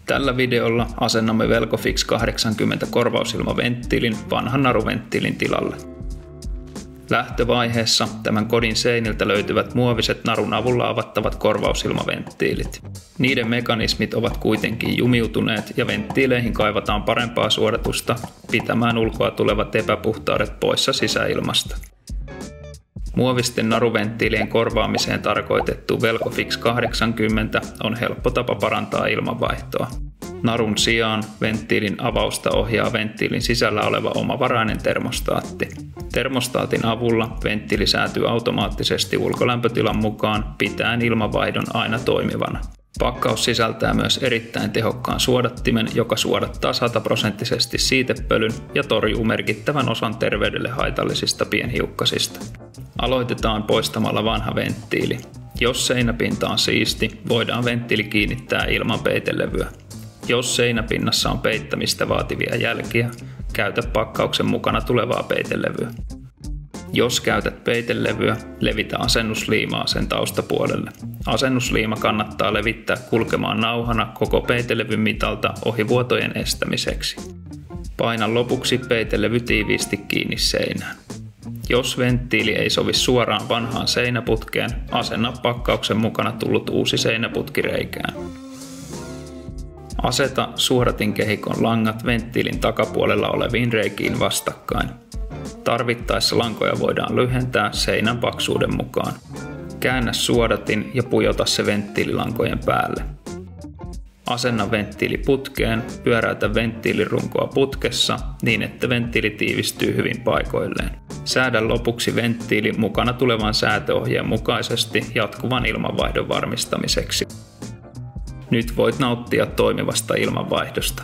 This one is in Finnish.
Tällä videolla asennamme Velcofix 80 korvausilmaventtiilin vanhan naruventtiilin tilalle. Lähtövaiheessa tämän kodin seiniltä löytyvät muoviset narun avulla avattavat korvausilmaventtiilit. Niiden mekanismit ovat kuitenkin jumiutuneet ja venttiileihin kaivataan parempaa suodatusta pitämään ulkoa tulevat epäpuhtaudet poissa sisäilmasta. Muovisten naruventtiilien korvaamiseen tarkoitettu Velcofix 80 on helppo tapa parantaa ilmanvaihtoa. Narun sijaan venttiilin avausta ohjaa venttiilin sisällä oleva omavarainen termostaatti. Termostaatin avulla venttiili säätyy automaattisesti ulkolämpötilan mukaan pitäen ilmanvaihdon aina toimivana. Pakkaus sisältää myös erittäin tehokkaan suodattimen, joka suodattaa 100% siitepölyn ja torjuu merkittävän osan terveydelle haitallisista pienhiukkasista. Aloitetaan poistamalla vanha venttiili. Jos seinäpinta on siisti, voidaan venttiili kiinnittää ilman peitelevyä. Jos seinäpinnassa on peittämistä vaativia jälkiä, käytä pakkauksen mukana tulevaa peitelevyä. Jos käytät peitelevyä, levitä asennusliimaa sen taustapuolelle. Asennusliima kannattaa levittää kulkemaan nauhana koko peitelevyn mitalta ohivuotojen estämiseksi. Paina lopuksi peitelevy tiiviisti kiinni seinään. Jos venttiili ei sovi suoraan vanhaan seinäputkeen, asenna pakkauksen mukana tullut uusi seinäputki reikään. Aseta suodatinkehikon langat venttiilin takapuolella oleviin reikiin vastakkain. Tarvittaessa lankoja voidaan lyhentää seinän paksuuden mukaan. Käännä suodatin ja pujota se venttiililankojen päälle. Asenna venttiili putkeen, pyöräytä venttiilirunkoa putkessa niin, että venttiili tiivistyy hyvin paikoilleen. Säädä lopuksi venttiili mukana tulevan säätöohjeen mukaisesti jatkuvan ilmanvaihdon varmistamiseksi. Nyt voit nauttia toimivasta ilmanvaihdosta.